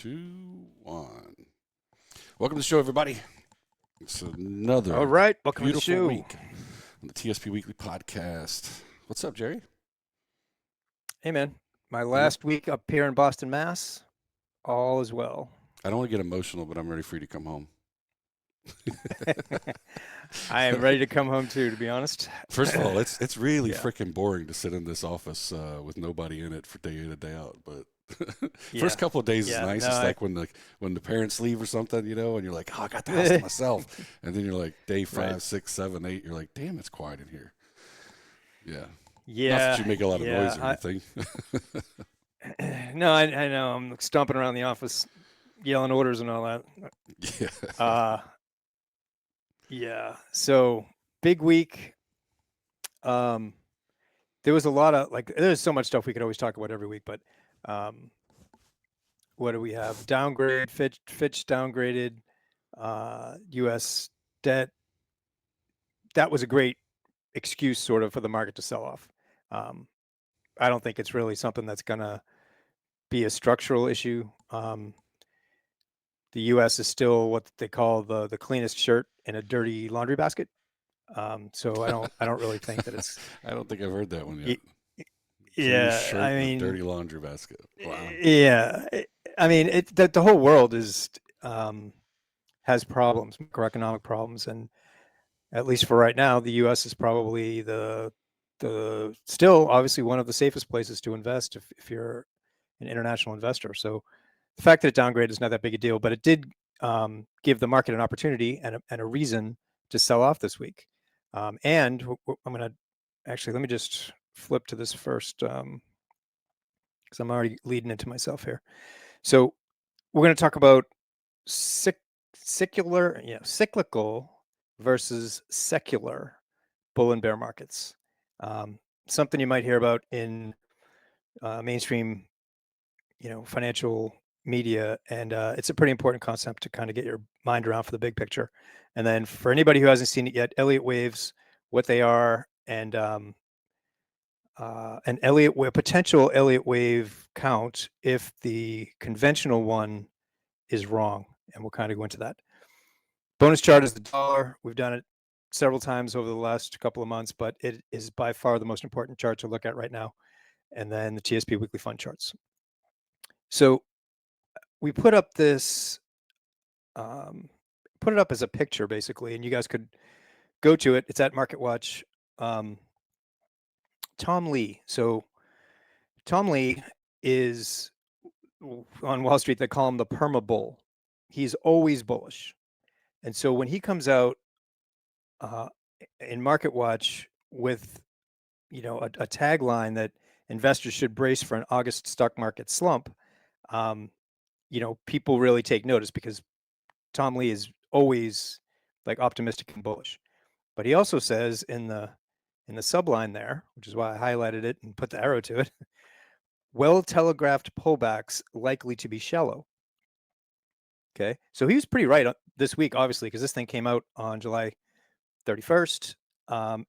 2, 1. Welcome to the show, everybody. It's another All right, welcome to the beautiful show. week on the TSP Weekly Podcast. What's up, Jerry? Hey, man. My last week up here in Boston, Mass. All is well. I don't want to get emotional, but I'm ready for you to come home. I am ready to come home too, to be honest. First of all, it's really Yeah. freaking boring to sit in this office with nobody in it for day in and day out. But Yeah. first couple of days is nice. No, It's like when the parents leave or something, and you're like, oh, I got the house to myself. And then you're like day 5, Right. 6, 7, 8. You're like, damn, it's quiet in here. Yeah. Not that Yeah. you make a lot of noise or Yeah. anything. No, I know. I'm stomping around the office, yelling orders and all that. Yeah. Yeah. So big week. There was a lot of there's so much stuff we could always talk about every week, but what do we have? Downgrade, Fitch downgraded, U.S. debt. That was a great excuse sort of for the market to sell off. I don't think it's really something that's going to be a structural issue. The U.S. is still what they call the cleanest shirt in a dirty laundry basket. So I don't really think that it's. I don't think I've heard that one yet. Clean Yeah, shirt I in a mean, dirty laundry basket. Wow. yeah, I mean, the whole world is has problems, macroeconomic problems, and at least for right now, the U.S. is probably the still obviously one of the safest places to invest if you're an international investor. So the fact that it downgraded is not that big a deal, but it did give the market an opportunity and a reason to sell off this week. And I'm going to actually, let me just flip to this first because I'm already leading into myself here. So we're going to talk about cyclical versus secular bull and bear markets. Something you might hear about in mainstream, financial media, and it's a pretty important concept to kind of get your mind around for the big picture. And then for anybody who hasn't seen it yet, Elliott Waves, what they are, and an potential Elliott wave count if the conventional one is wrong, and we'll kind of go into that. Bonus chart is the dollar. We've done it several times over the last couple of months, but it is by far the most important chart to look at right now. And then the TSP weekly fund charts. So we put up this, put it up as a picture basically, and you guys could go to it. It's at MarketWatch. Tom Lee. So Tom Lee is on Wall Street. They call him the perma bull. He's always bullish. And so when he comes out in MarketWatch with a tagline that investors should brace for an August stock market slump, people really take notice because Tom Lee is always like optimistic and bullish. But he also says in the subline there, which is why I highlighted it and put the arrow to it, well telegraphed pullbacks likely to be shallow. Okay, so he was pretty right this week, obviously, because this thing came out on July 31st,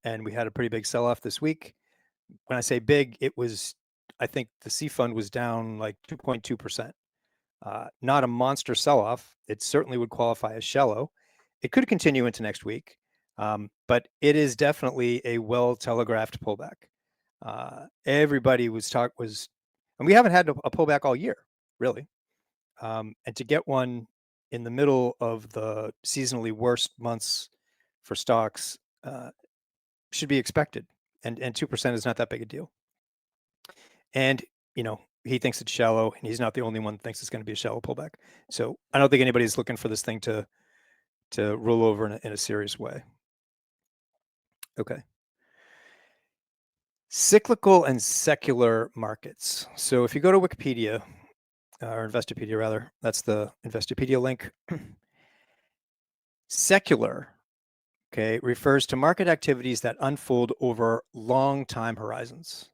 and we had a pretty big sell-off this week. When I say big, it was, I think the C fund was down like 2.2%. Not a monster sell-off. It certainly would qualify as shallow. It could continue into next week, but it is definitely a well-telegraphed pullback. Everybody and we haven't had a pullback all year, really. And to get one in the middle of the seasonally worst months for stocks should be expected. And 2% is not that big a deal. And, he thinks it's shallow, and he's not the only one that thinks it's going to be a shallow pullback. So I don't think anybody's looking for this thing to roll over in a serious way. Okay. Cyclical and secular markets. So if you go to Wikipedia, or Investopedia rather, that's the Investopedia link. Secular, okay, refers to market activities that unfold over long time horizons.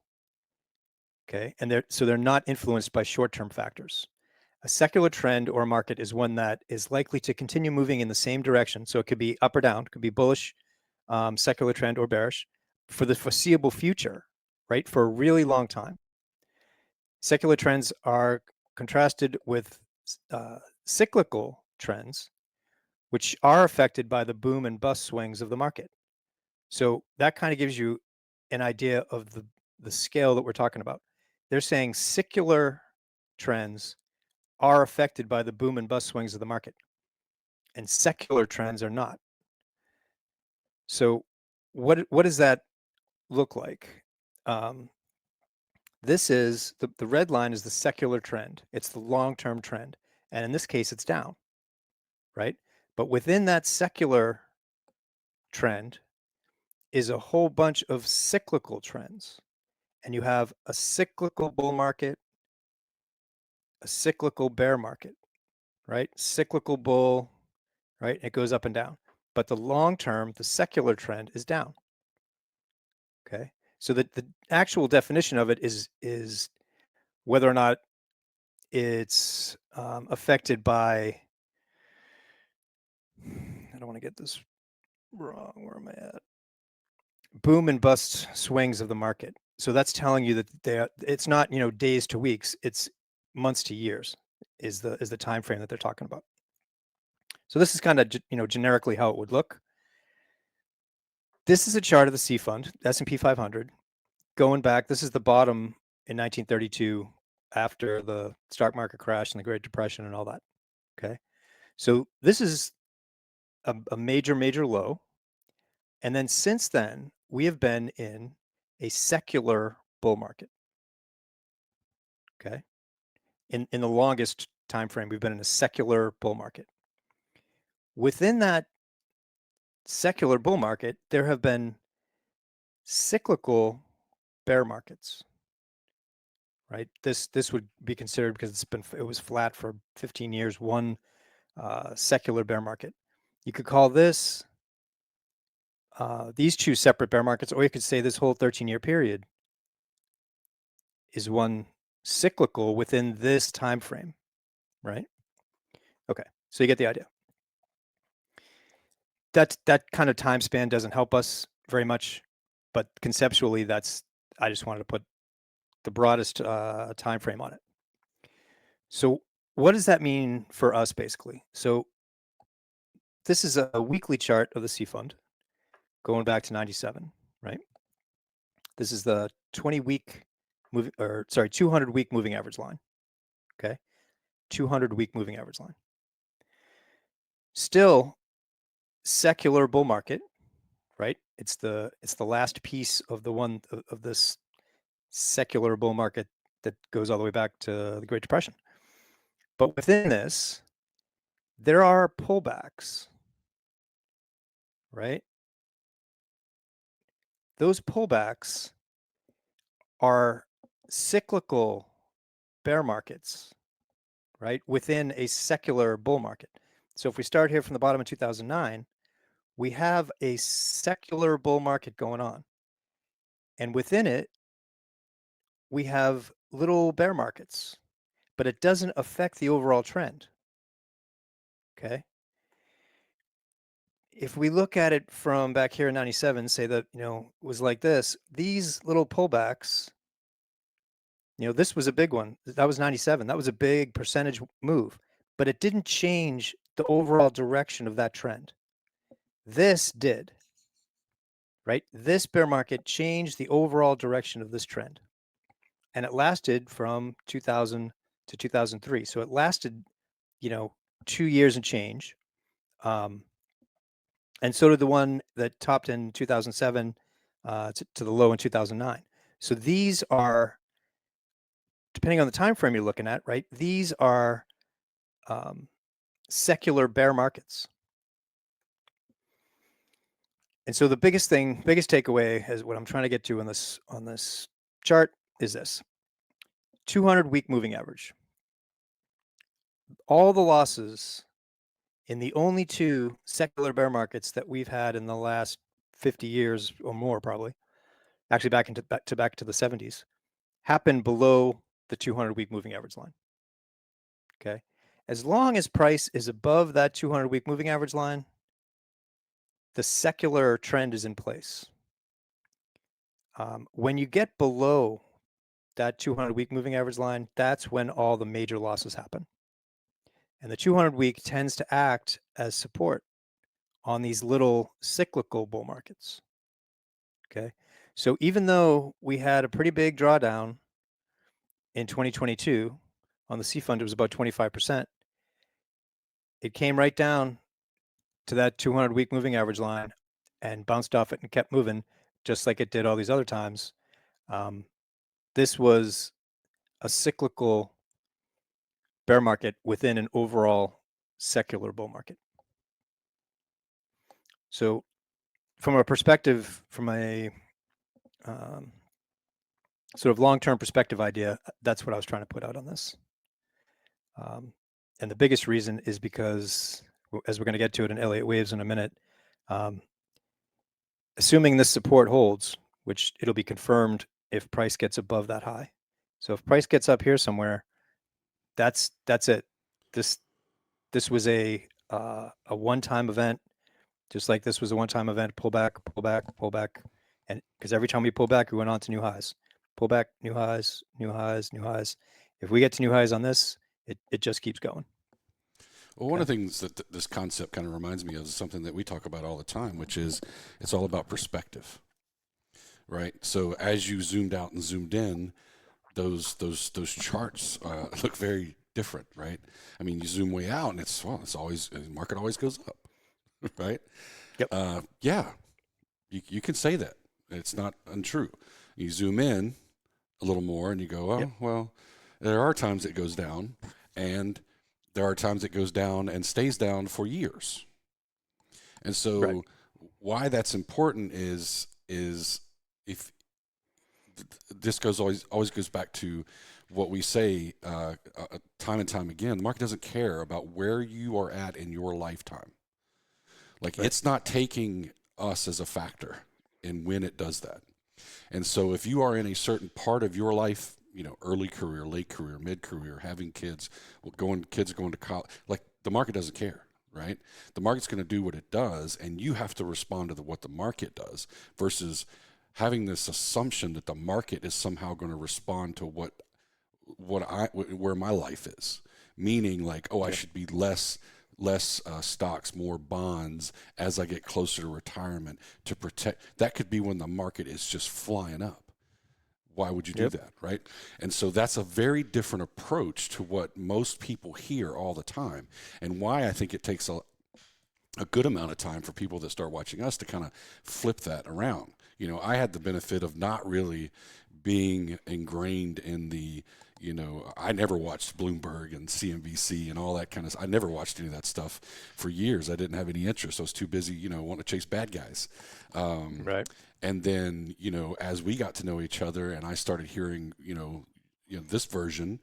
Okay, and they're not influenced by short-term factors. A secular trend or market is one that is likely to continue moving in the same direction. So it could be up or down, could be bullish, secular trend, or bearish for the foreseeable future, right? For a really long time. Secular trends are contrasted with cyclical trends, which are affected by the boom and bust swings of the market. So that kind of gives you an idea of the scale that we're talking about. They're saying secular trends are affected by the boom and bust swings of the market, and secular trends are not. So what does that look like? This is the red line is the secular trend. It's the long-term trend. And in this case, it's down, right? But within that secular trend is a whole bunch of cyclical trends. And you have a cyclical bull market, a cyclical bear market, right? Cyclical bull, right? It goes up and down. But the long term, the secular trend is down. Okay. So the actual definition of it is whether or not it's affected by, I don't want to get this wrong. Where am I at? Boom and bust swings of the market. So that's telling you that it's not, days to weeks, it's months to years is the time frame that they're talking about. So this is kind of, generically how it would look. This is a chart of the C fund, S&P 500, going back. This is the bottom in 1932 after the stock market crash and the Great Depression and all that. Okay. So this is a major low. And then since then, we have been in a secular bull market. Okay. In the longest time frame, we've been in a secular bull market. Within that secular bull market, there have been cyclical bear markets. Right. This would be considered, because it was flat for 15 years, one secular bear market. You could call this these two separate bear markets, or you could say this whole 13-year period is one cyclical within this time frame, right? Okay, so you get the idea. That kind of time span doesn't help us very much, but conceptually, I just wanted to put the broadest time frame on it. So what does that mean for us, basically? So this is a weekly chart of the C fund going back to 97, right? This is the 200-week moving average line. Okay, 200-week moving average line. Still secular bull market, right? It's the last piece of this secular bull market that goes all the way back to the Great Depression. But within this, there are pullbacks, right? Those pullbacks are cyclical bear markets, right, within a secular bull market. So if we start here from the bottom of 2009, we have a secular bull market going on. And within it, we have little bear markets, but it doesn't affect the overall trend. Okay. If we look at it from back here in 97, say that, was like this, these little pullbacks, this was a big one. That was 97. That was a big percentage move, but it didn't change the overall direction of that trend. This did, right? This bear market changed the overall direction of this trend. And it lasted from 2000 to 2003. So it lasted, 2 years and change. And so did the one that topped in 2007 to the low in 2009. So these are, depending on the time frame you're looking at, right? These are secular bear markets. And so the biggest takeaway is what I'm trying to get to on this chart is this: 200-week moving average. All the losses in the only two secular bear markets that we've had in the last 50 years or more, probably, actually back to the 70s, happened below the 200-week moving average line. Okay. As long as price is above that 200-week moving average line, the secular trend is in place. When you get below that 200-week moving average line, that's when all the major losses happen. And the 200-week tends to act as support on these little cyclical bull markets. Okay. So even though we had a pretty big drawdown in 2022 on the C fund, it was about 25%. It came right down to that 200-week moving average line and bounced off it and kept moving, just like it did all these other times. This was a cyclical bear market within an overall secular bull market. So, from a perspective, from a sort of long-term perspective idea, that's what I was trying to put out on this. And the biggest reason is because, as we're going to get to it in Elliott Waves in a minute, assuming this support holds, which it'll be confirmed if price gets above that high. So if price gets up here somewhere, that's it. This was a one-time event, just like this was a one-time event. Pull back, and because every time we pull back, we went on to new highs. Pull back, new highs, new highs, new highs. If we get to new highs on this, it just keeps going. Well, one of the things that this concept kind of reminds me of is something that we talk about all the time, which is it's all about perspective, right? So as you zoomed out and zoomed in, those charts look very different, right? I mean, you zoom way out, and it's always the market always goes up, right? Yep. Yeah, you can say that. It's not untrue. You zoom in a little more, and you go, oh, Yep. well, there are times it goes down, and there are times it goes down and stays down for years. And so Right. why that's important is if this always goes back to what we say time and time again, the market doesn't care about where you are at in your lifetime. Like Right. it's not taking us as a factor in when it does that. And so if you are in a certain part of your life, early career, late career, mid career, having kids, kids going to college, like the market doesn't care, right? The market's going to do what it does, and you have to respond to what the market does versus having this assumption that the market is somehow going to respond to where my life is, meaning like, I should be less stocks, more bonds as I get closer to retirement to protect. That could be when the market is just flying up. Why would you do that, right? And so that's a very different approach to what most people hear all the time, and why I think it takes a good amount of time for people that start watching us to kind of flip that around. I had the benefit of not really being ingrained in the, I never watched Bloomberg and CNBC and all that kind of. I never watched any of that stuff for years. I didn't have any interest. I was too busy, wanting to chase bad guys. Right. And then, as we got to know each other, and I started hearing, this version,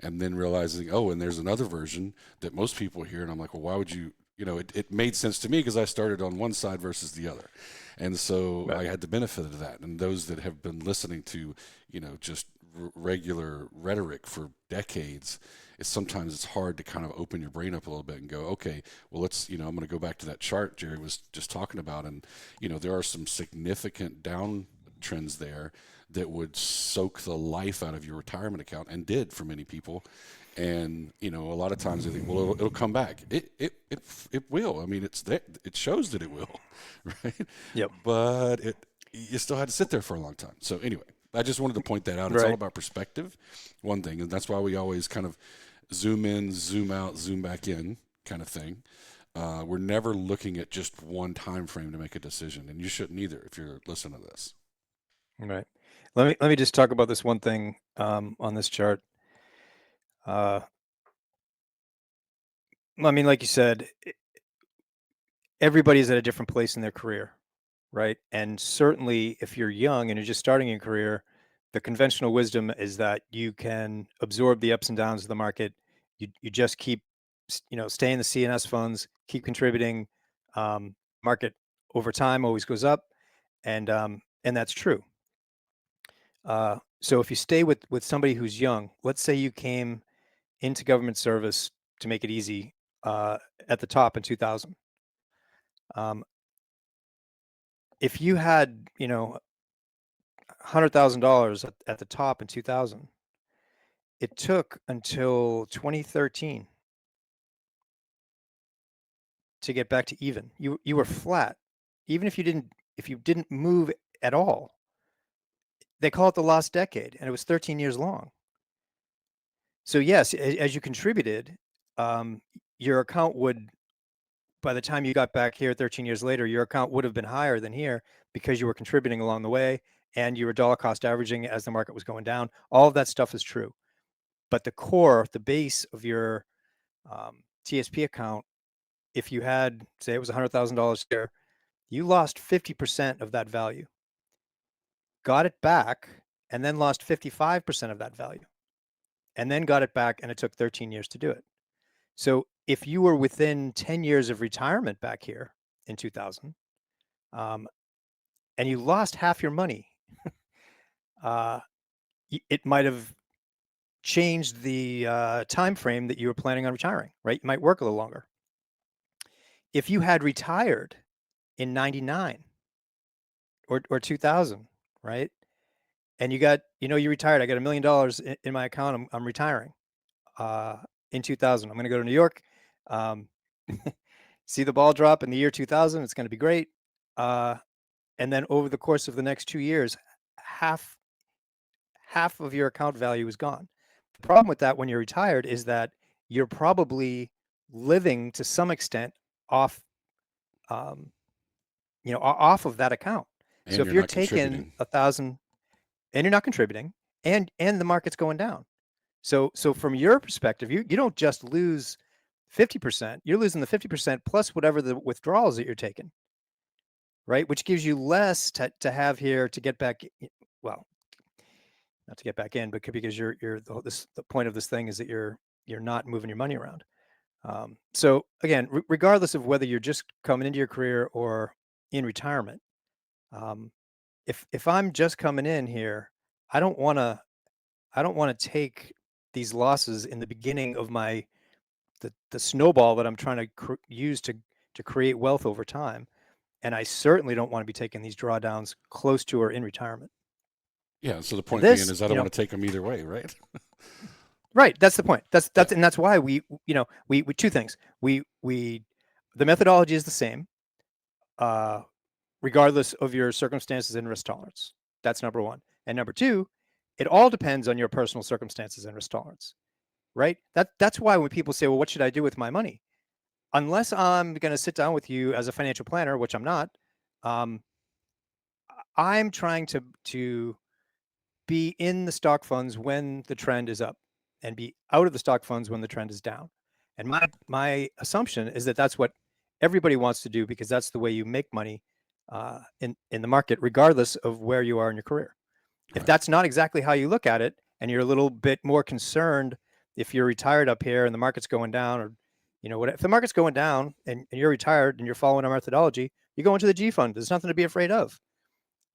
and then realizing, and there's another version that most people hear, and I'm like, well, why would you? It made sense to me because I started on one side versus the other. And so I had the benefit of that. And those that have been listening to, just regular rhetoric for decades, sometimes it's hard to kind of open your brain up a little bit and go, okay, well, let's, I'm going to go back to that chart Jerry was just talking about. And, there are some significant downtrends there that would soak the life out of your retirement account, and did for many people. And a lot of times they think, well, it'll come back. It will. I mean, it shows that it will, right? Yep. But you still had to sit there for a long time. So anyway, I just wanted to point that out. It's all about perspective, one thing, and that's why we always kind of zoom in, zoom out, zoom back in, kind of thing. We're never looking at just one time frame to make a decision, and you shouldn't either if you're listening to this. Right. Let me just talk about this one thing on this chart. I mean, like you said, everybody's at a different place in their career, right? And certainly, if you're young and you're just starting your career, the conventional wisdom is that you can absorb the ups and downs of the market. You just keep, stay in the CNS funds, keep contributing. Market over time always goes up, and that's true. So if you stay with somebody who's young, let's say you came into government service, to make it easy, at the top in 2000. If you had, $100,000 at the top in 2000, it took until 2013 to get back to even. You were flat, even if you didn't move at all. They call it the lost decade, and it was 13 years long. So yes, as you contributed, your account would, by the time you got back here 13 years later, your account would have been higher than here because you were contributing along the way and you were dollar cost averaging as the market was going down. All of that stuff is true. But the core, the base of your TSP account, if you had, say it was $100,000 here, you lost 50% of that value, got it back, and then lost 55% of that value, and then got it back, and it took 13 years to do it. So if you were within 10 years of retirement back here in 2000, and you lost half your money, it might have changed the time frame that you were planning on retiring, right? You might work a little longer. If you had retired in 99 or 2000, right? And you got, you retired, I got $1 million in my account, I'm retiring in 2000. I'm going to go to New York, see the ball drop in the year 2000. It's going to be great. And then over the course of the next 2 years, half of your account value is gone. The problem with that when you're retired is that you're probably living to some extent off, off of that account. And So if you're you're not taking contributing. 1,000 and you're not contributing, and the market's going down, so from your perspective, you don't just lose 50%, you're losing the 50% plus whatever the withdrawals that you're taking, right? Which gives you less to have here to get back, well, not to get back in, but because the point of this thing is that you're not moving your money around. So again, regardless of whether you're just coming into your career or in retirement, if I'm just coming in here, I don't want to take these losses in the beginning of the snowball that I'm trying to use to create wealth over time. And I certainly don't want to be taking these drawdowns close to or in retirement. Yeah. So the And point being this, is I don't want to take them either way, right? right, that's the point. That's Yeah. and that's why we two things. We the methodology is the same, regardless of your circumstances and risk tolerance. That's number one. And number two, it all depends on your personal circumstances and risk tolerance, right? That's why when people say, well, what should I do with my money? Unless I'm going to sit down with you as a financial planner, which I'm not, I'm trying to be in the stock funds when the trend is up and be out of the stock funds when the trend is down. And my assumption is that that's what everybody wants to do because that's the way you make money in the market, regardless of where you are in your career. If Right. that's not exactly how you look at it, and you're a little bit more concerned if you're retired up here and the market's going down, or if the market's going down and you're retired and you're following our methodology, you go into the G fund. There's nothing to be afraid of.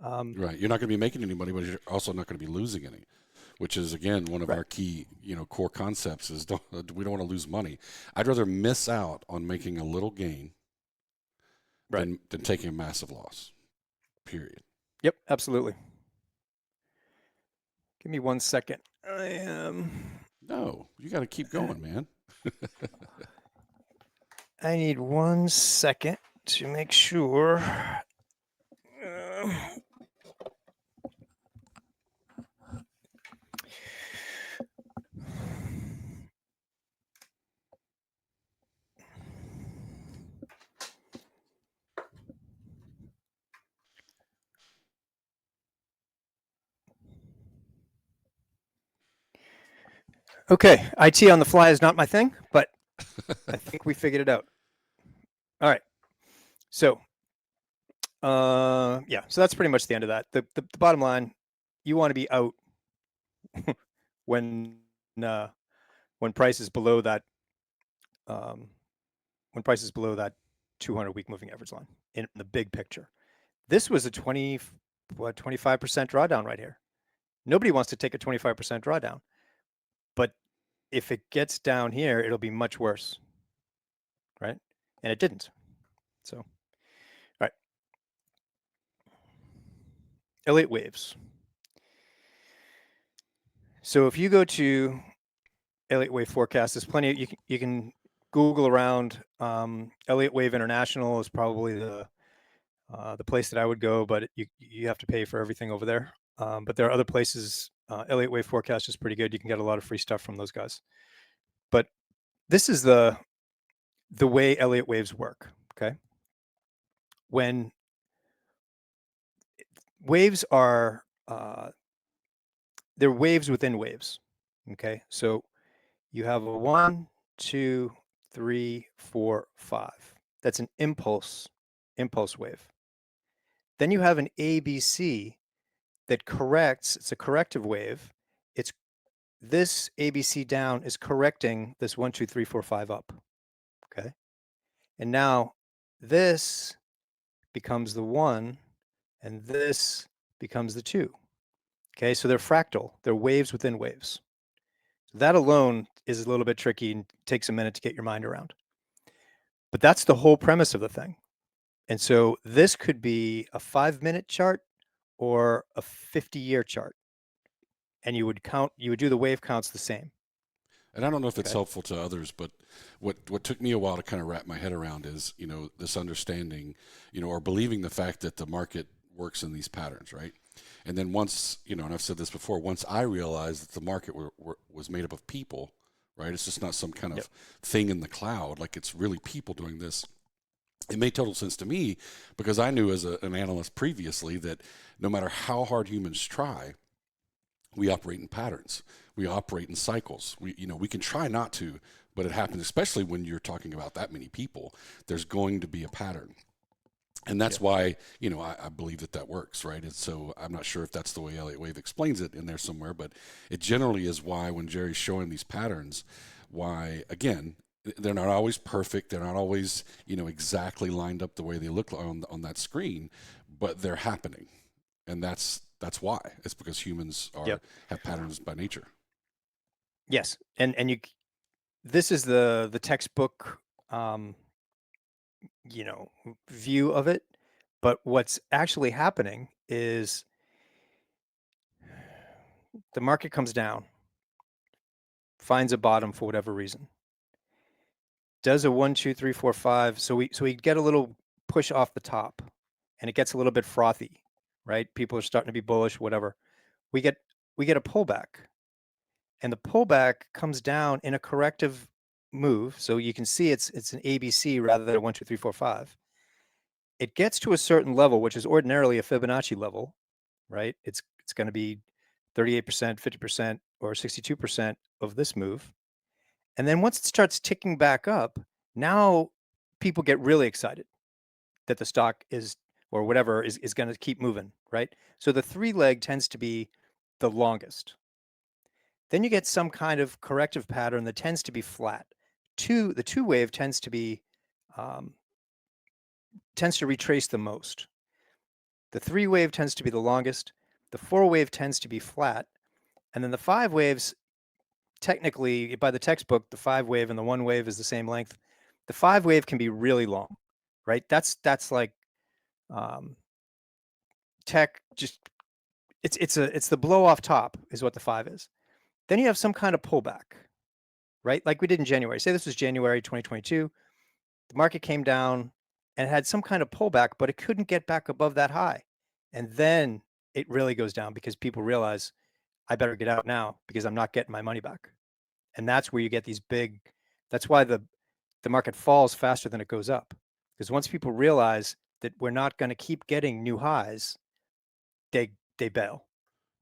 Right. You're not going to be making any money, but you're also not going to be losing any, which is again one of Right. our key, core concepts is we don't want to lose money. I'd rather miss out on making a little gain Right. than taking a massive loss. Period. Yep, absolutely. Give me 1 second. No, you got to keep going, man. I need 1 second to make sure. Okay, IT on the fly is not my thing, but I think we figured it out. All right. So, yeah, so that's pretty much the end of that. The bottom line, you want to be out when price is below that when price is below that 200-week moving average line in the big picture. This was a 25% drawdown right here. Nobody wants to take a 25% drawdown, but if it gets down here, it'll be much worse, right? And it didn't. So, all right. Elliott Waves. So if you go to Elliott Wave forecast, there's plenty. You can Google around. Elliott Wave International is probably the place that I would go, but you have to pay for everything over there. But there are other places. Elliott Wave Forecast is pretty good. You can get a lot of free stuff from those guys. But this is the way Elliott Waves work. Okay, when waves are they're waves within waves. Okay, so you have a 1, 2, 3, 4, 5. That's an impulse wave. Then you have an ABC that corrects. It's a corrective wave. It's this ABC down is correcting this 1, 2, 3, 4, 5 up. Okay, and now this becomes the 1, and this becomes the 2. Okay, so they're fractal. They're waves within waves. So that alone is a little bit tricky and takes a minute to get your mind around. But that's the whole premise of the thing. And so this could be a 5-minute chart or a 50-year chart. And you would do the wave counts the same. And I don't know if it's Okay. helpful to others, but what took me a while to kind of wrap my head around is, this understanding, or believing the fact that the market works in these patterns, right? And then once, and I've said this before, once I realized that the market was made up of people, right? It's just not some kind Yep. of thing in the cloud, like it's really people doing this. It made total sense to me because I knew as an analyst previously that no matter how hard humans try, we operate in patterns. We operate in cycles. We can try not to, but it happens, especially when you're talking about that many people. There's going to be a pattern. And that's Yep. why, I believe that works, right? And so I'm not sure if that's the way Elliott Wave explains it in there somewhere, but it generally is why when Jerry's showing these patterns, why, again, they're not always perfect. They're not always, exactly lined up the way they look on that screen, but they're happening. And that's why. It's because humans Yep. have patterns by nature. Yes. And this is the textbook um, view of it. But what's actually happening is the market comes down, finds a bottom for whatever reason, does a 1, 2, 3, 4, 5. So we get a little push off the top, and it gets a little bit frothy, right? People are starting to be bullish, whatever. We get a pullback, and the pullback comes down in a corrective move. So you can see it's an ABC rather than a 1, 2, 3, 4, 5. It gets to a certain level, which is ordinarily a Fibonacci level, right? It's going to be 38%, 50%, or 62% of this move. And then once it starts ticking back up, now people get really excited that the stock is, or whatever, is going to keep moving, right? So the 3-leg tends to be the longest. Then you get some kind of corrective pattern that tends to be flat. The 2-wave tends to retrace the most. The 3-wave tends to be the longest. The 4-wave tends to be flat. And then the 5 waves, technically, by the textbook, the 5-wave and the 1-wave is the same length. The 5-wave can be really long, right? That's like tech. Just it's the blow off top is what the 5 is. Then you have some kind of pullback, right? Like we did in January. Say this was January 2022. The market came down and had some kind of pullback, but it couldn't get back above that high. And then it really goes down because people realize I better get out now because I'm not getting my money back. And that's where you get these big, that's why the market falls faster than it goes up. Because once people realize that we're not going to keep getting new highs, they bail.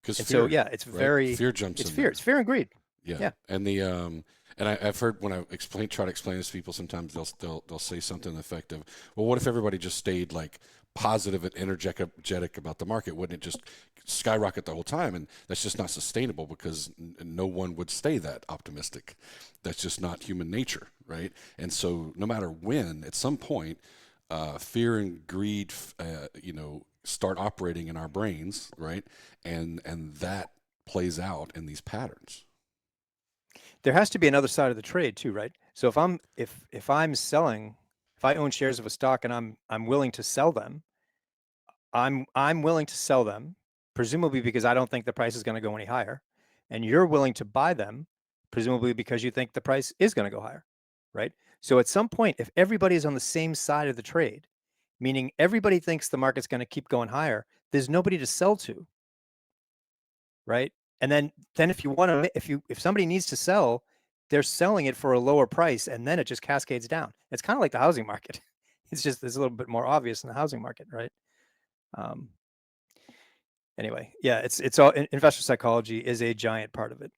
Because And so, fear, yeah, it's right? Fear jumps it's in fear. there. It's fear and greed. Yeah, Yeah. and I've heard when I try to explain this to people, sometimes they'll say something effective. Well, what if everybody just stayed like positive and energetic about the market? Wouldn't it just skyrocket the whole time? And that's just not sustainable because no one would stay that optimistic. That's just not human nature, right? And so, no matter when, at some point, fear and greed, start operating in our brains, right? And that plays out in these patterns. There has to be another side of the trade too, right? So if I'm selling, if I own shares of a stock and I'm willing to sell them, I'm willing to sell them, presumably because I don't think the price is going to go any higher, and you're willing to buy them, presumably because you think the price is going to go higher, right? So at some point, if everybody is on the same side of the trade, meaning everybody thinks the market's going to keep going higher, there's nobody to sell to, right? And then if you want to, if somebody needs to sell, they're selling it for a lower price, and then it just cascades down. It's kind of like the housing market. It's just, it's a little bit more obvious in the housing market, right? Anyway, yeah, it's all, investor psychology is a giant part of it.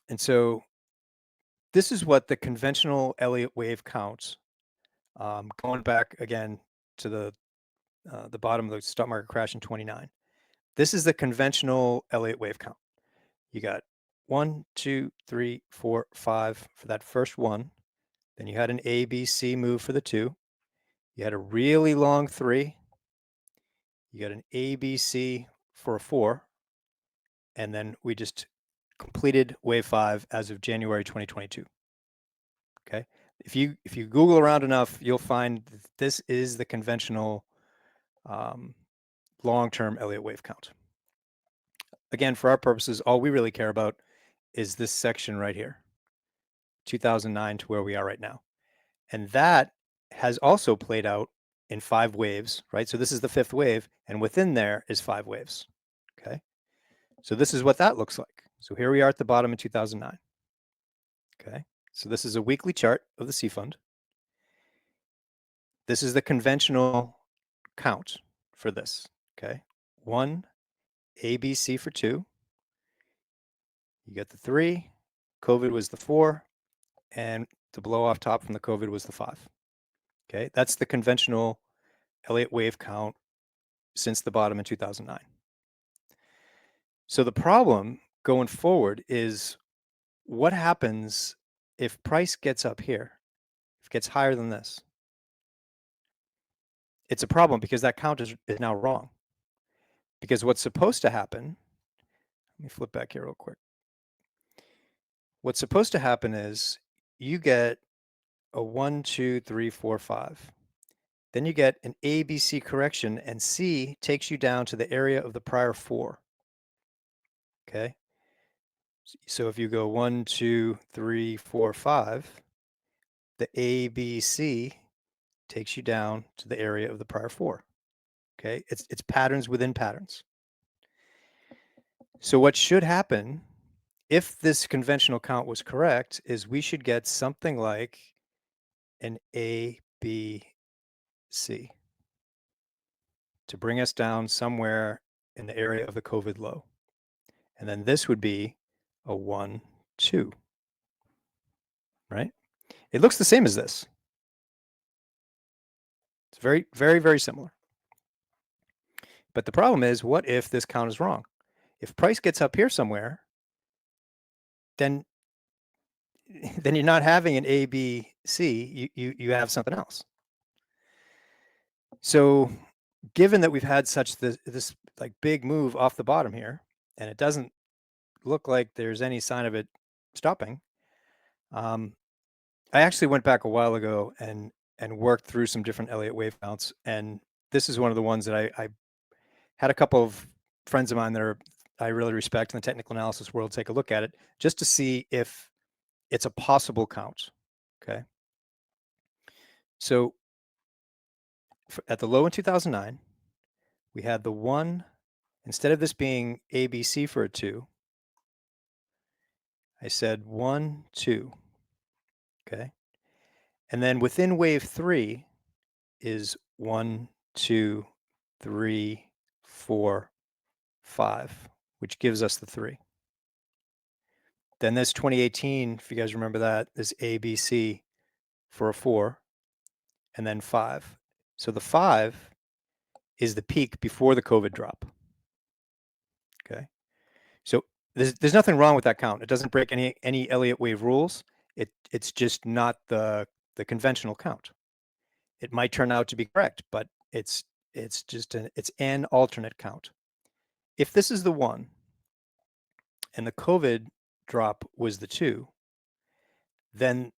And so this is what the conventional Elliott wave counts, going back again to the bottom of the stock market crash in 29. This is the conventional Elliott wave count. You got 1, 2, 3, 4, 5 for that first one. Then you had an A, B, C move for the 2. You had a really long 3. You got an A, B, C for a 4. And then we just completed wave 5 as of January 2022. Okay. If you Google around enough, you'll find this is the conventional long-term Elliott wave count. Again, for our purposes, all we really care about is this section right here, 2009 to where we are right now. And that has also played out in 5 waves, right? So this is the 5th wave, and within there is 5 waves, okay? So this is what that looks like. So here we are at the bottom in 2009, okay? So this is a weekly chart of the C fund. This is the conventional count for this, okay? 1, A, B, C for 2. You got the 3, COVID was the 4, and the blow off top from the COVID was the 5. Okay, that's the conventional Elliott wave count since the bottom in 2009. So the problem going forward is what happens if price gets up here, if it gets higher than this? It's a problem because that count is now wrong. Because what's supposed to happen, let me flip back here real quick. What's supposed to happen is you get a 1, 2, 3, 4, 5. Then you get an ABC correction, and C takes you down to the area of the prior 4. Okay. So if you go 1, 2, 3, 4, 5, the ABC takes you down to the area of the prior 4. Okay. It's patterns within patterns. So what should happen if this conventional count was correct is we should get something like an ABC to bring us down somewhere in the area of the COVID low. And then this would be a 1, 2, right? It looks the same as this. It's very, very, very similar. But the problem is, what if this count is wrong? If price gets up here somewhere, then you're not having an A, B, C, you have something else. So given that we've had such this like big move off the bottom here, and it doesn't look like there's any sign of it stopping, I actually went back a while ago and worked through some different Elliott wave counts, and this is one of the ones that I had a couple of friends of mine that I really respect in the technical analysis world take a look at it just to see if it's a possible count. Okay. So at the low in 2009, we had the 1, instead of this being ABC for a 2, I said 1, 2. Okay. And then within wave 3 is 1, 2, 3, 4, 5, which gives us the 3. Then this 2018, if you guys remember that, is ABC for a 4, and then 5. So the 5 is the peak before the COVID drop. Okay. So there's nothing wrong with that count. It doesn't break any Elliott wave rules. It's just not the conventional count. It might turn out to be correct, but it's just an alternate count. If this is the 1 and the COVID drop was the 2, then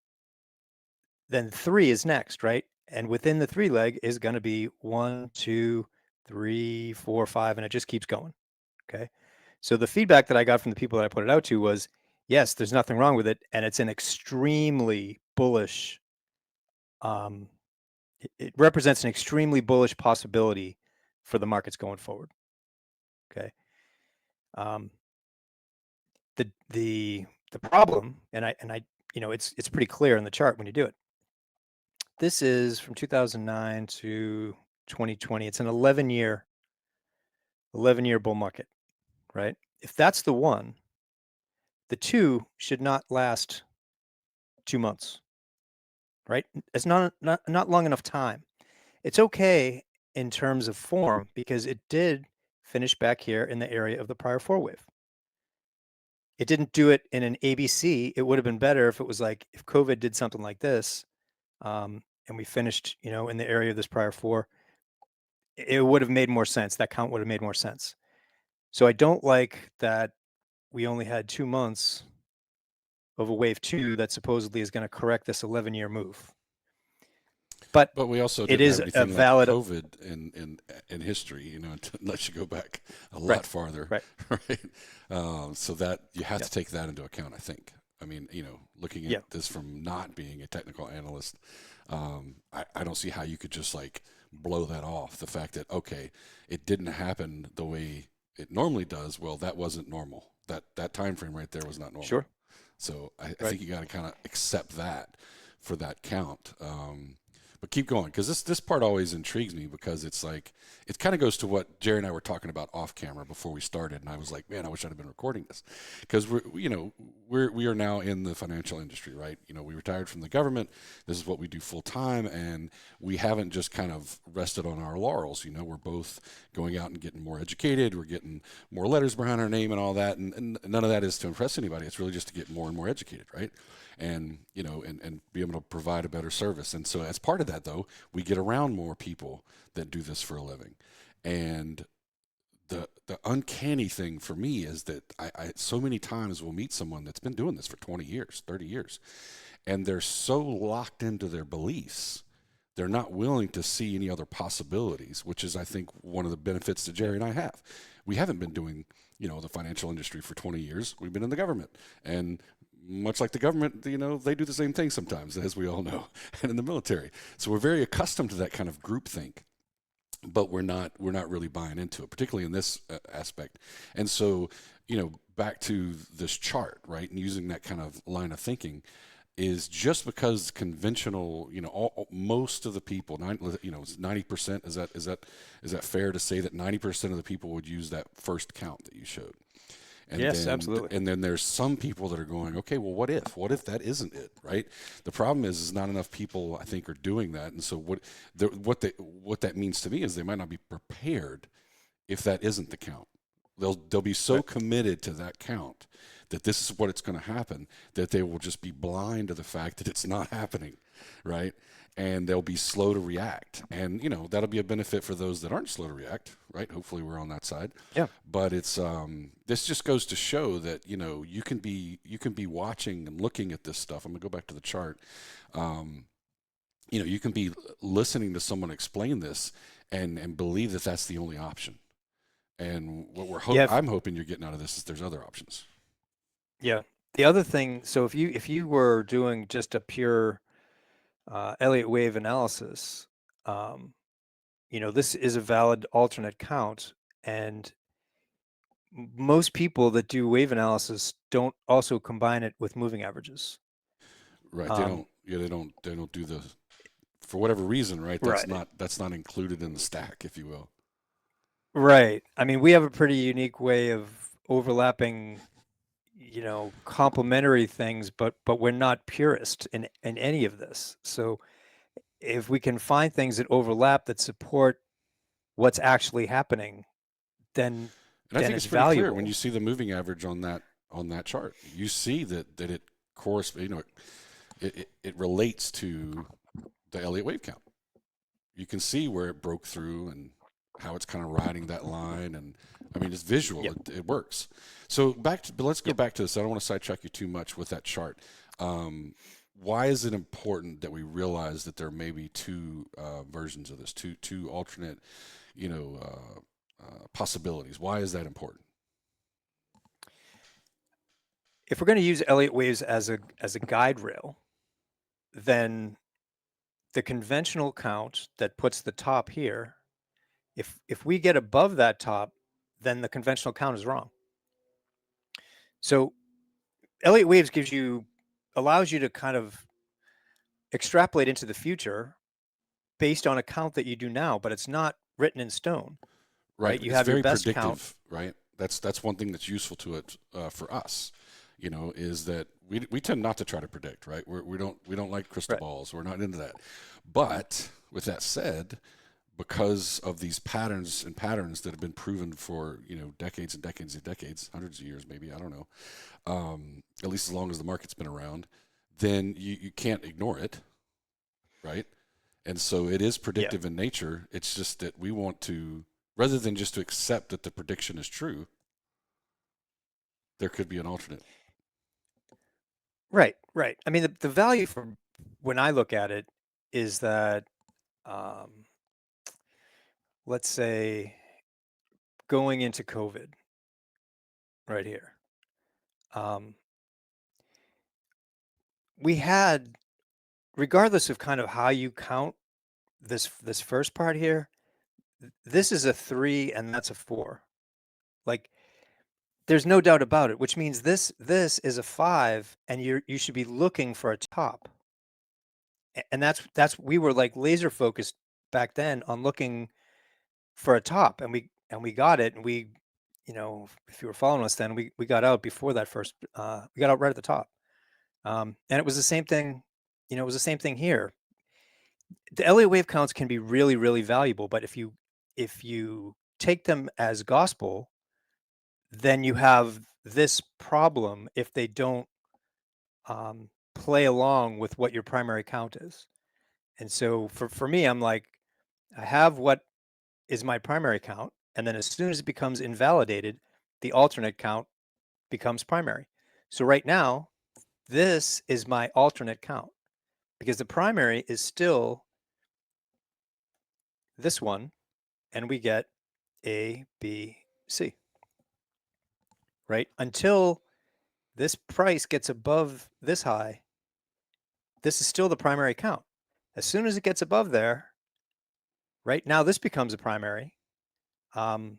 3 is next, right? And within the 3 leg is going to be 1, 2, 3, 4, 5, and it just keeps going. Okay. So the feedback that I got from the people that I put it out to was, yes, there's nothing wrong with it, and it's an extremely bullish. It represents an extremely bullish possibility for the markets going forward. Okay. The problem, and I it's pretty clear in the chart when you do it. This is from 2009 to 2020. It's an 11-year bull market, right? If that's the one, the two should not last 2 months, right? It's not long enough time. It's okay in terms of form because it did finish back here in the area of the prior 4-wave. It didn't do it in an ABC. It would have been better if it was like if COVID did something like this, and we finished, in the area of this prior 4. It would have made more sense. That count would have made more sense. So I don't like that we only had 2 months of a wave 2 that supposedly is going to correct this 11-year move. But But we also it didn't have is a anything like valid COVID in history, unless you go back a lot right, farther, right. right? So that you have Yep. to take that into account, I think. I mean, looking Yeah. at this from not being a technical analyst, I don't see how you could just like blow that off. The fact that, okay, it didn't happen the way it normally does. Well, that wasn't normal. That time frame right there was not normal. Sure. So I Right. think you got to kind of accept that for that count. But keep going, because this part always intrigues me, because it's like it kind of goes to what Jerry and I were talking about off camera before we started, and I was like, man, I wish I'd have been recording this, because we are now in the financial industry, right? We retired from the government. This is what we do full time, and we haven't just kind of rested on our laurels. We're both going out and getting more educated. We're getting more letters behind our name and all that, and none of that is to impress anybody. It's really just to get more and more educated, right? And and be able to provide a better service. And so as part of that, though, we get around more people that do this for a living. And the uncanny thing for me is that I so many times will meet someone that's been doing this for 20 years, 30 years, and they're so locked into their beliefs, they're not willing to see any other possibilities, which is, I think, one of the benefits that Jerry and I have. We haven't been doing, the financial industry for 20 years. We've been in the government. And much like the government, they do the same thing sometimes, as we all know, and in the military. So we're very accustomed to that kind of groupthink, but we're not really buying into it, particularly in this aspect. And so, back to this chart, right, and using that kind of line of thinking, is just because conventional, most of the people, 90%, is that fair to say that 90% of the people would use that first count that you showed? And Yes, then, absolutely. and then there's some people that are going, okay, well, what if that isn't it, right? The problem is not enough people, I think, are doing that. And so what that means to me is they might not be prepared if that isn't the count. They'll be so Right. committed to that count that this is what it's going to happen, that they will just be blind to the fact that it's not happening, right? And they'll be slow to react. And that'll be a benefit for those that aren't slow to react, right? Hopefully we're on that side. Yeah. But it's this just goes to show that you can be watching and looking at this stuff. I'm gonna go back to the chart. You can be listening to someone explain this and believe that that's the only option. And what Yeah. I'm hoping you're getting out of this is there's other options. Yeah. The other thing, so if you were doing just a pure Elliott wave analysis, this is a valid alternate count, and most people that do wave analysis don't also combine it with moving averages. Right. They don't. Yeah. They don't do the, for whatever reason. Right. Right. That's not included in the stack, if you will. Right. I mean, we have a pretty unique way of overlapping, complementary things, but we're not purist in any of this. So if we can find things that overlap that support what's actually happening, then And I think it's it's pretty clear when you valuable. see the moving average on that chart. You see that it corresponds. It relates to the Elliott wave count. You can see where it broke through and how it's kind of riding that line. And I mean, it's visual. Yep. It works. So but let's go Yep. back to this. I don't want to sidetrack you too much with that chart. Why is it important that we realize that there may be two versions of this, two alternate, possibilities? Why is that important? If we're going to use Elliott waves as a guide rail, then the conventional count that puts the top here, if we get above that top, then the conventional count is wrong. So Elliott Waves allows you to kind of extrapolate into the future based on a count that you do now, but it's not written in stone, Right. right? You It's have your very best count. predictive, right? That's one thing that's useful to it for us, is that we tend not to try to predict, right? We don't like crystal Right. balls. We're not into that. But with that said, because of these patterns that have been proven for decades and decades and decades, hundreds of years maybe, I don't know, at least as long as the market's been around, then you can't ignore it, right? And so it is Yeah. predictive in nature. It's just that we want to, rather than just to accept that the prediction is true, there could be an alternate. Right. Right. I mean, the value from when I look at it is that, um, let's say, going into COVID right here, um, we had, regardless of kind of how you count this first part here, this is a 3 and that's a 4. Like, there's no doubt about it, which means this is a 5 and you should be looking for a top. And that's we were like laser focused back then on looking for a top, and we got it, and if you were following us then, we got out before that first, we got out right at the top. And it was the same thing, it was the same thing here. The Elliott wave counts can be really, really valuable, but if you take them as gospel, then you have this problem if they don't play along with what your primary count is. And so for me, I'm like, I have what is my primary count, and then as soon as it becomes invalidated, the alternate count becomes primary. So right now, this is my alternate count because the primary is still this one, and we get A, B, C, right? Until this price gets above this high, this is still the primary count. As soon as it gets above there, right now this becomes a primary. Um,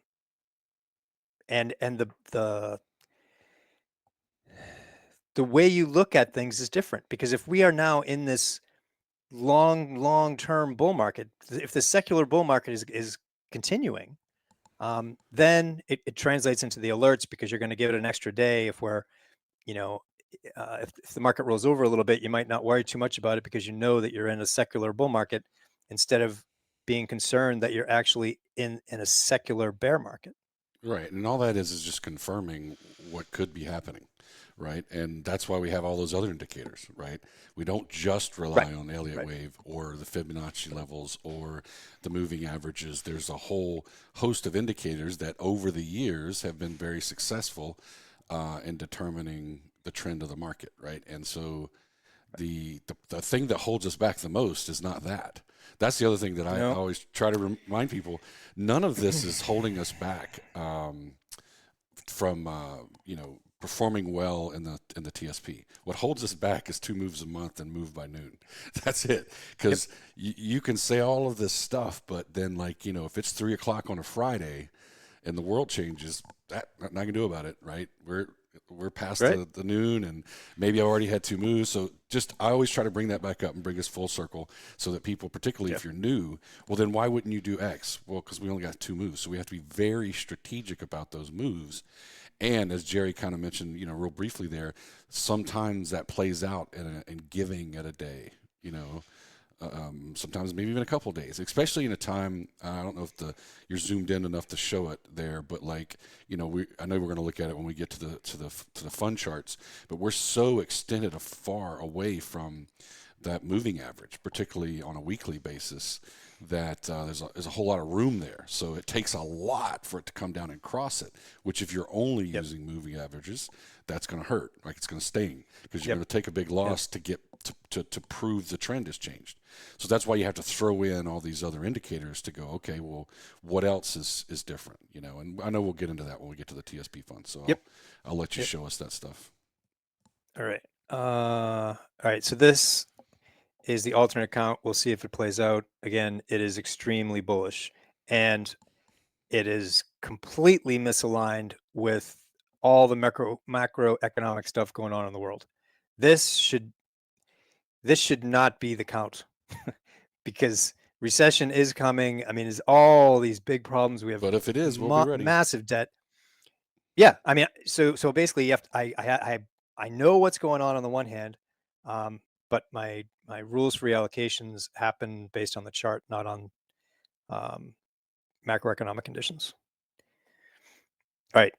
and the way you look at things is different because if we are now in this long-term bull market, if the secular bull market is continuing, then it translates into the alerts because you're going to give it an extra day. If we're, you know, if the market rolls over a little bit, you might not worry too much about it because you know that you're in a secular bull market instead of being concerned that you're actually in a secular bear market. Right. And all that is just confirming what could be happening. Right. And that's why we have all those other indicators. Right. We don't just Right. rely on Elliott Right. wave or the Fibonacci levels or the moving averages. There's a whole host of indicators that over the years have been very successful in determining the trend of the market. Right. And so the thing that holds us back the most is not that. That's the other thing that I No. always try to remind people. None of this is holding us back from performing well in the TSP. What holds us back is 2 moves a month and move by noon. That's it. Yep. Because you can say all of this stuff, but then if it's 3 o'clock on a Friday and the world changes, that nothing I can do about it, right? We're past Right. the noon, and maybe I already had 2 moves. So I always try to bring that back up and bring us full circle so that people, particularly Yep. if you're new, well, then why wouldn't you do X? Well, because we only got 2 moves. So we have to be very strategic about those moves. And as Jerry kind of mentioned, real briefly there, sometimes that plays out in giving at a day, you know, sometimes maybe even a couple of days, especially in a time. I don't know if you're zoomed in enough to show it there, but I know we're going to look at it when we get to the fun charts, but we're so extended far away from that moving average, particularly on a weekly basis, that there's a whole lot of room there. So it takes a lot for it to come down and cross it, which if you're only Yep. using moving averages, that's going to hurt. Like it's going to sting because you're Yep. going to take a big Yep. loss to get to prove the trend has changed. So that's why you have to throw in all these other indicators to go, okay, well, what else is different, And I know we'll get into that when we get to the TSP fund. So Yep. I'll let you Yep. show us that stuff. All right. All right. So this is the alternate count. We'll see if it plays out. Again, it is extremely bullish, and it is completely misaligned with all the macroeconomic stuff going on in the world. This should not be the count because recession is coming. I mean, it's all these big problems. We have But if it is, we'll be ready. massive debt. Yeah, I mean, so basically, you have to, I know what's going on the one hand, but my rules for reallocations happen based on the chart, not on macroeconomic conditions. All right.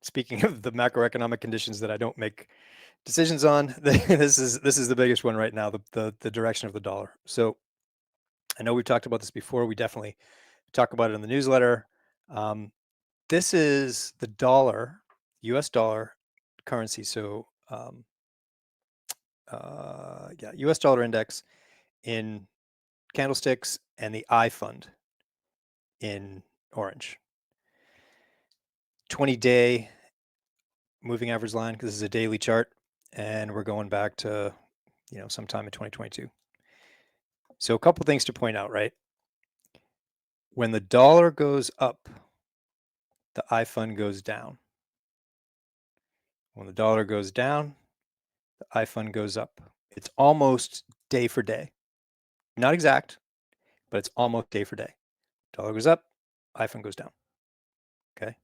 Speaking of the macroeconomic conditions that I don't make decisions on, this is the biggest one right now, the direction of the dollar. So I know we've talked about this before. We definitely talk about it in the newsletter. This is the dollar, US dollar currency. So yeah, US dollar index in candlesticks and the I fund in orange. 20-day moving average line, because this is a daily chart, and we're going back to, sometime in 2022. So a couple things to point out, right? When the dollar goes up, the I fund goes down. When the dollar goes down, the I fund goes up. It's almost day for day. Not exact, but it's almost day for day. Dollar goes up, I fund goes down. Okay.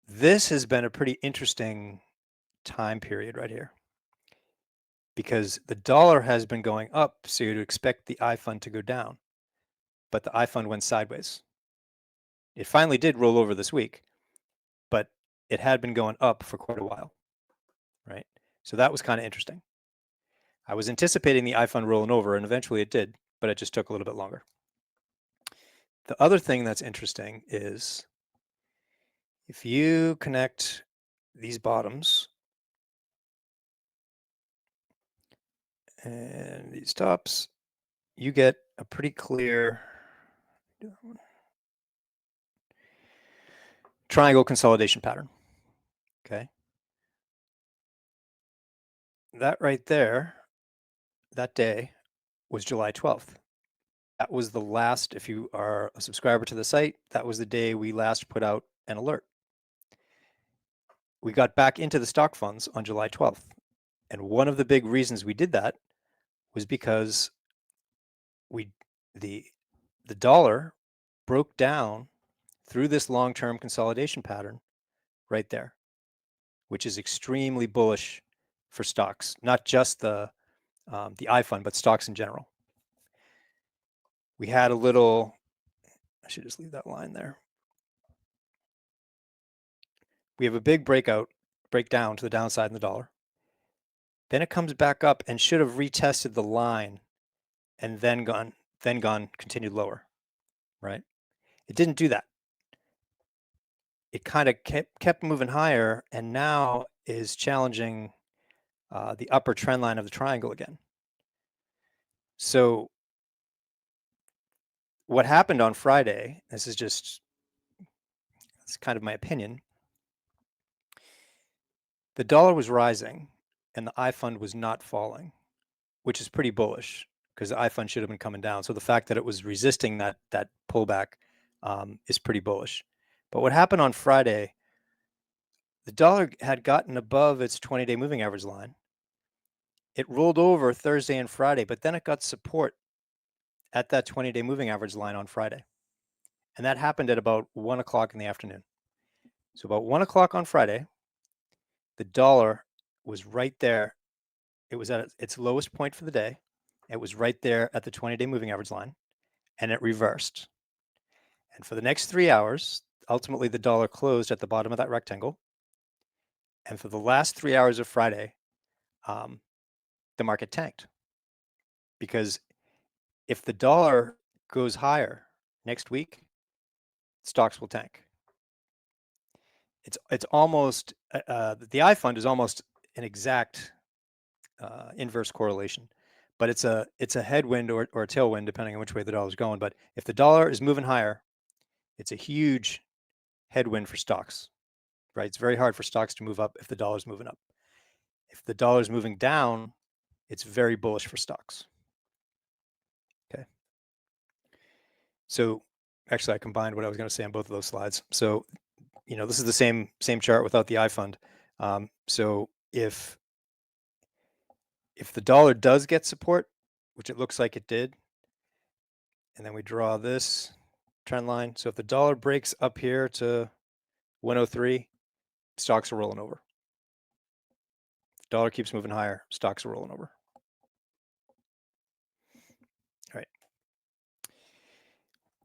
This has been a pretty interesting time period right here, because the dollar has been going up, so you'd expect the I fund to go down, but the I fund went sideways. It finally did roll over this week, but it had been going up for quite a while, right? So that was kind of interesting. I was anticipating the I fund rolling over, and eventually it did, but it just took a little bit longer. The other thing that's interesting is if you connect these bottoms and these tops, you get a pretty clear triangle consolidation pattern. Okay. That right there, that day, was July 12th. That was the last, if you are a subscriber to the site, that was the day we last put out an alert. We got back into the stock funds on July 12th. And one of the big reasons we did that was because the dollar broke down through this long-term consolidation pattern right there, which is extremely bullish for stocks, not just the I fund, but stocks in general. We had a little, I should just leave that line there. We have a big breakdown to the downside in the dollar. Then it comes back up and should have retested the line and then continued lower, right? It didn't do that. It kind of kept moving higher, and now is challenging the upper trend line of the triangle again. So what happened on Friday, it's kind of my opinion, the dollar was rising and the I fund was not falling, which is pretty bullish because the I fund should have been coming down. So the fact that it was resisting that pullback is pretty bullish. But what happened on Friday, the dollar had gotten above its 20-day moving average line. It rolled over Thursday and Friday, but then it got support at that 20-day moving average line on Friday. And that happened at about 1 o'clock in the afternoon. So about 1 o'clock on Friday, the dollar was right there. It was at its lowest point for the day. It was right there at the 20-day moving average line, and it reversed. And for the next 3 hours, ultimately the dollar closed at the bottom of that rectangle. And for the last 3 hours of Friday, the market tanked. Because if the dollar goes higher next week, stocks will tank. It's almost, the I fund is almost an exact inverse correlation, but it's a headwind or a tailwind depending on which way the dollar is going. But if the dollar is moving higher, it's a huge headwind for stocks, right? It's very hard for stocks to move up if the dollar is moving up. If the dollar is moving down, it's very bullish for stocks. Okay. So actually, I combined what I was going to say on both of those slides. So, this is the same chart without the I fund. So if the dollar does get support, which it looks like it did, and then we draw this trend line. So if the dollar breaks up here to 103, stocks are rolling over. If the dollar keeps moving higher, stocks are rolling over. All right.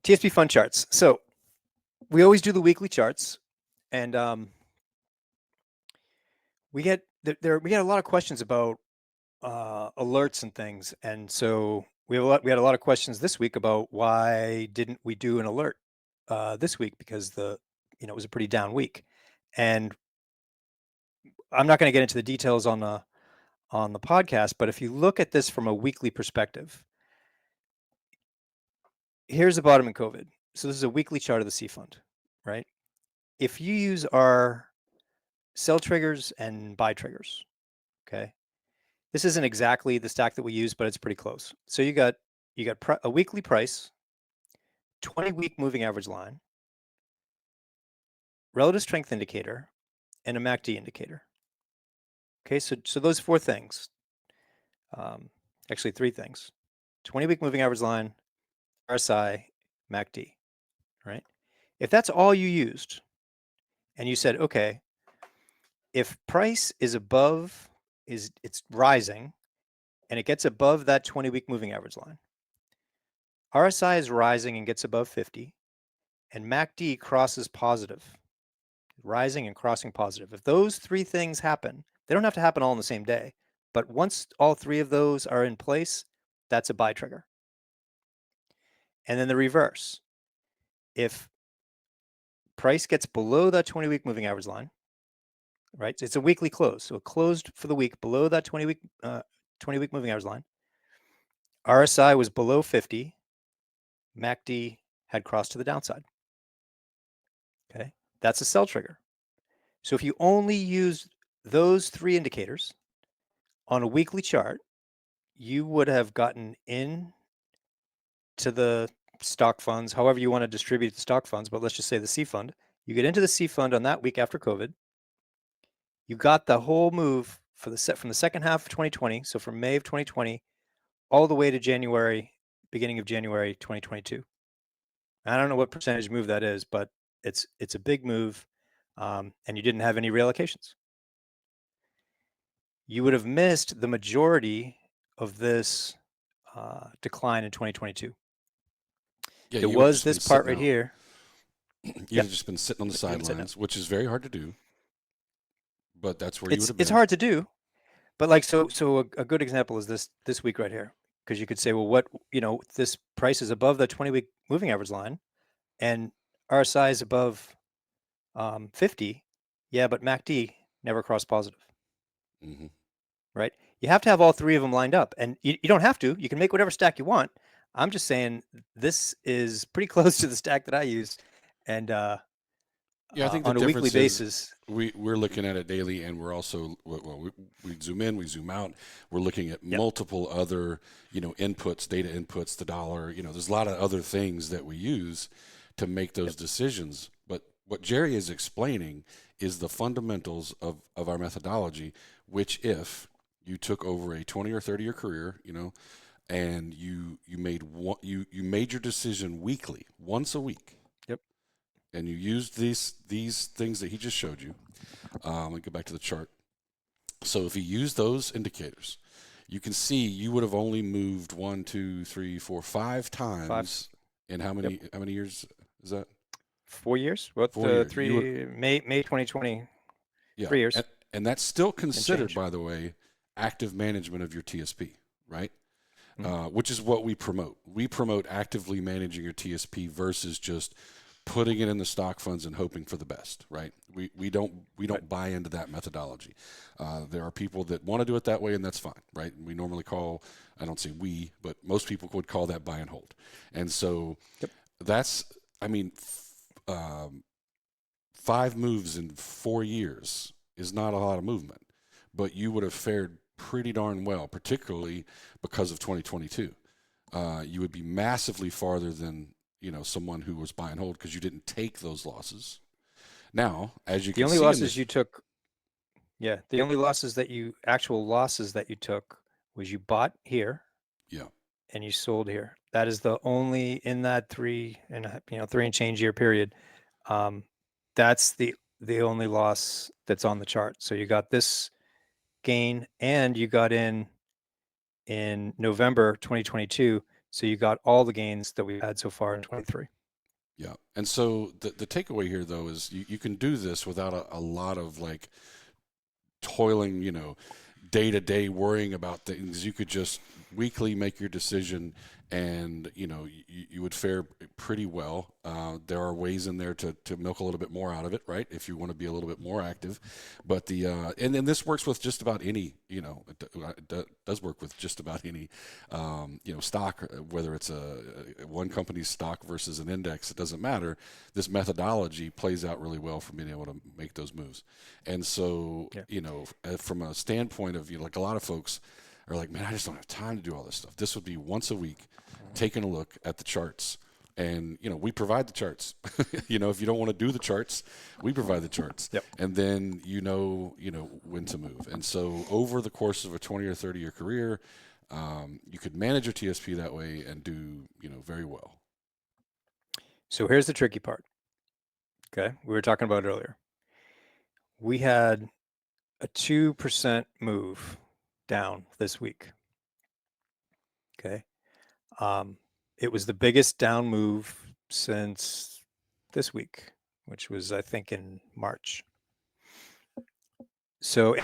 TSP fund charts. So we always do the weekly charts, and we get we get a lot of questions about alerts and things, and so we had a lot of questions this week about why didn't we do an alert this week, because it was a pretty down week, and I'm not going to get into the details on the podcast, but if you look at this from a weekly perspective, here's the bottom in COVID. So this is a weekly chart of the C fund, right? If you use our sell triggers and buy triggers, okay, this isn't exactly the stack that we use, but it's pretty close. So you got a weekly price, 20-week moving average line, relative strength indicator, and a MACD indicator. Okay, so those four things, actually three things: 20-week moving average line, RSI, MACD. Right? If that's all you used, and you said, okay, if price is above, it's rising, and it gets above that 20-week moving average line, RSI is rising and gets above 50, and MACD crosses positive, rising and crossing positive. If those three things happen, they don't have to happen all in the same day, but once all three of those are in place, that's a buy trigger. And then the reverse. If price gets below that 20-week moving average line, right? It's a weekly close, so it closed for the week below that 20-week moving average line. RSI was below 50. MACD had crossed to the downside. Okay, that's a sell trigger. So if you only use those three indicators on a weekly chart, you would have gotten in to the stock funds, however you want to distribute the stock funds, but let's just say the C fund. You get into the C fund on that week after COVID. You got the whole move from the second half of 2020, so from May of 2020 all the way to January, beginning of January 2022. I don't know what percentage move that is, but it's a big move, and you didn't have any reallocations. You would have missed the majority of this decline in 2022. Yeah, There you would have was just been this part sitting right out. here. You'd Yep, have just been sitting on the you've been sitting sidelines, which is very hard to do, but that's where you would have It's been. hard to do, but like so a good example is this week right here, because you could say, well, what this price is above the 20-week moving average line, and RSI is above 50. Yeah, but MACD never crossed positive. Mm-hmm. Right? You have to have all three of them lined up, and you don't have to. You can make whatever stack you want. I'm just saying this is pretty close to the stack that I use, and Yeah, I think the on a weekly difference is basis. we're looking at it daily, and we're also we zoom in, we zoom out. We're looking at Yep. multiple other inputs, data inputs, the dollar. There's a lot of other things that we use to make those Yep. decisions. But what Jerry is explaining is the fundamentals of our methodology. Which, if you took over a 20 or 30 year career, and you made your decision weekly, once a week, Yep. and you used these things that he just showed you. Let me go back to the chart. So if you use those indicators, you can see you would have only moved 1, 2, 3, 4, 5 5. times in how Yep. many years is that? 4 years. What 4 years. You would, 3 May 2020. yeah, 3 years and that's still and considered, change. by the way, active management of your TSP, right? Mm-hmm. Which is what we promote. We promote actively managing your TSP versus just putting it in the stock funds and hoping for the best, right? We don't Right. buy into that methodology. There are people that want to do it that way, and that's fine, right? We normally call, I don't say we, but most people would call that buy and hold. And so Yep. that's, I mean, 5 moves in 4 years is not a lot of movement, but you would have fared pretty darn well, particularly because of 2022. You would be massively farther than someone who was buy and hold because you didn't take those losses. Now, as you The can only see in losses this, you took, yeah, the only losses that you actual losses that you took was you bought here yeah, and you sold here. That is the only in that 3 and change year period. That's the only loss that's on the chart. So you got this gain and you got in November 2022. So you got all the gains that we've had so far in 23. yeah. And so the takeaway here though is you can do this without a lot of like toiling, day to day worrying about things. You could just weekly make your decision, and you would fare pretty well. There are ways in there to milk a little bit more out of it, right? If you want to be a little bit more active, but and then this works with just about any, it does work with just about any, stock, whether it's a one company's stock versus an index, it doesn't matter. This methodology plays out really well for being able to make those moves. And so, from a standpoint of, like a lot of folks are like, man, I just don't have time to do all this stuff. This would be once a week, taking a look at the charts. And, we provide the charts. If you don't want to do the charts, we provide the charts. Yep. And then, when to move. And so over the course of a 20 or 30 year career, you could manage your TSP that way and do, very well. So here's the tricky part. Okay. We were talking about it earlier. We had a 2% move down this week. Okay. It was the biggest down move since this week, which was, I think, in March. So,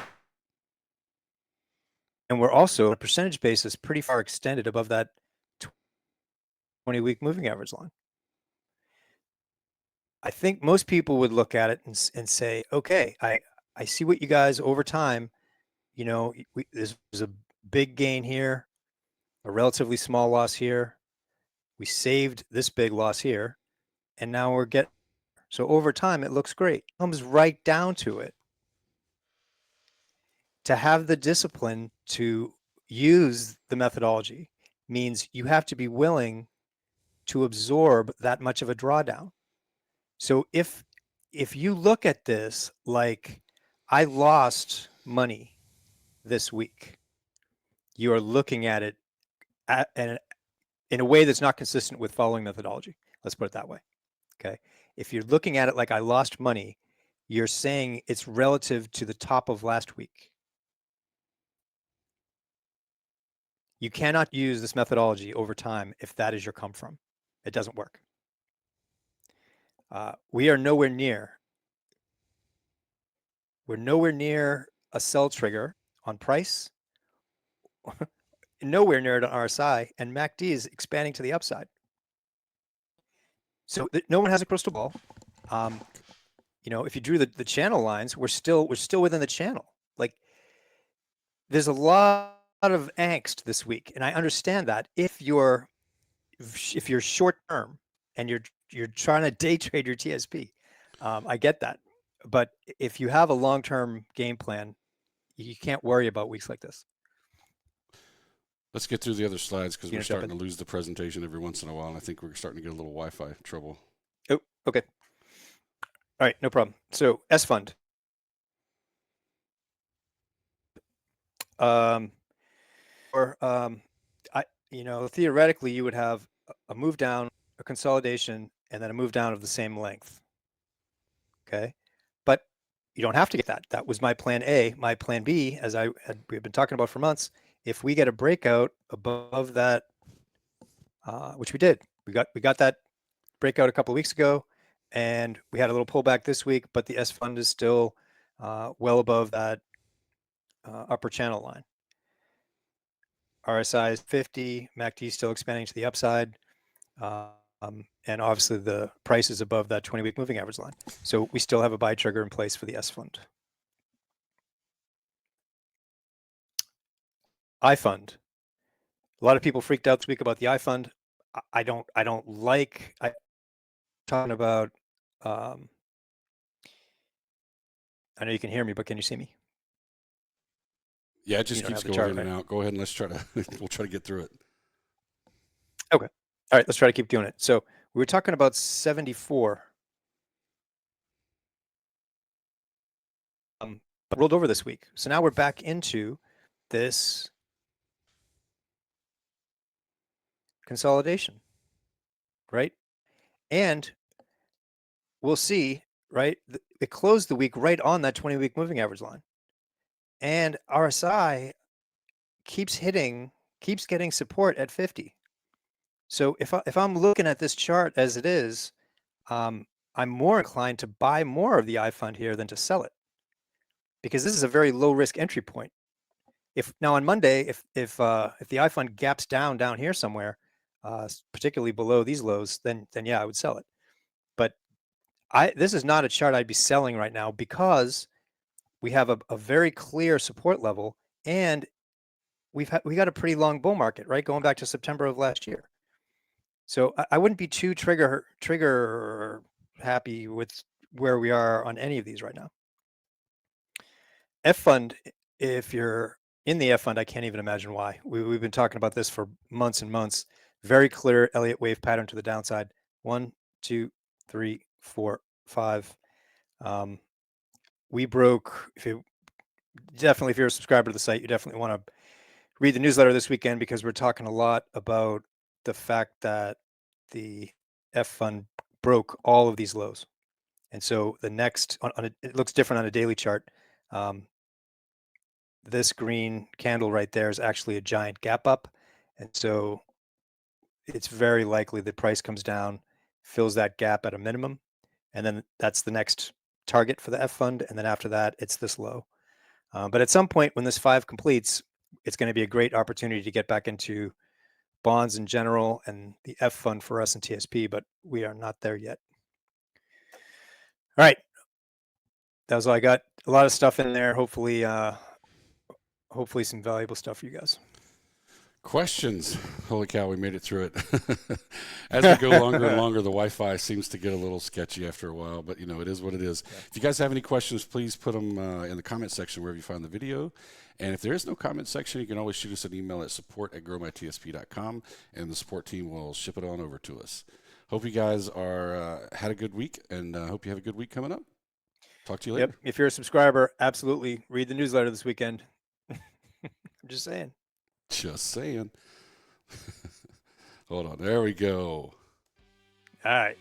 and we're also on a percentage basis pretty far extended above that 20-week moving average line. I think most people would look at it and say, okay, I see what you guys over time, there's a big gain here, a relatively small loss here. We saved this big loss here, and now we're getting, so over time, it looks great. It comes right down to it. To have the discipline to use the methodology means you have to be willing to absorb that much of a drawdown. So if you look at this like I lost money this week, you are looking at it in a way that's not consistent with following methodology. Let's put it that way. Okay. If you're looking at it like I lost money, you're saying it's relative to the top of last week. You cannot use this methodology over time if that is your come from. It doesn't work. We are nowhere near. We're nowhere near a sell trigger on price, nowhere near it on RSI, and MACD is expanding to the upside. So no one has a crystal ball. If you drew the channel lines, we're still within the channel. Like there's a lot of angst this week, and I understand that if you're short term and you're trying to day trade your TSP, I get that. But if you have a long term game plan, you can't worry about weeks like this. Let's get through the other slides because we're starting in? to lose the presentation every once in a while, and I think we're starting to get a little Wi-Fi trouble. Oh, okay. All right, no problem. So S fund. Theoretically, you would have a move down, a consolidation, and then a move down of the same length. Okay, but you don't have to get that. That was my plan A. My plan B, as we've been talking about for months, if we get a breakout above that, which we did, we got that breakout a couple of weeks ago, and we had a little pullback this week, but the S fund is still well above that upper channel line. RSI is 50, MACD still expanding to the upside, and obviously the price is above that 20-week moving average line. So we still have a buy trigger in place for the S fund. I fund. A lot of people freaked out this week about the I fund. I don't like talking about. I know you can hear me, but can you see me? Yeah, it You just don't keeps have the going chart, in right? and out. Go ahead and let's try to we'll try to get through it. Okay. All right, let's try to keep doing it. So we were talking about 74. But rolled over this week. So now we're back into this consolidation, right? And we'll see, right? It closed the week right on that 20-week moving average line. And RSI keeps getting support at 50. So if I'm looking at this chart as it is, I'm more inclined to buy more of the I fund here than to sell it, because this is a very low risk entry point. If now on Monday, if the I fund gaps down here somewhere, particularly below these lows, then yeah, I would sell it. But this is not a chart I'd be selling right now, because we have a very clear support level, and we got a pretty long bull market, right, going back to September of last year. So I wouldn't be too trigger happy with where we are on any of these right now. F fund, if you're in the F fund, I can't even imagine why. We've been talking about this for months and months. Very clear Elliott wave pattern to the downside. 1, 2, 3, 4, 5. We broke. If you're a subscriber to the site, you definitely want to read the newsletter this weekend, because we're talking a lot about the fact that the F fund broke all of these lows. And so the next, it looks different on a daily chart. This green candle right there is actually a giant gap up. And so it's very likely the price comes down, fills that gap at a minimum, and then that's the next target for the F fund. And then after that, it's this low. But at some point when this 5 completes, it's going to be a great opportunity to get back into bonds in general and the F fund for us in TSP, but we are not there yet. All right. That was all I got. A lot of stuff in there. Hopefully some valuable stuff for you guys. Questions? Holy cow, we made it through it. As we go longer and longer, the Wi-Fi seems to get a little sketchy after a while, but it is what it is. Yeah. If you guys have any questions, please put them in the comment section wherever you find the video. And if there is no comment section, you can always shoot us an email at support@growmytsp.com, and the support team will ship it on over to us. Hope you guys had a good week, and hope you have a good week coming up. Talk to you later. Yep. If you're a subscriber, absolutely read the newsletter this weekend. I'm just saying. Just saying. Hold on. There we go. All right.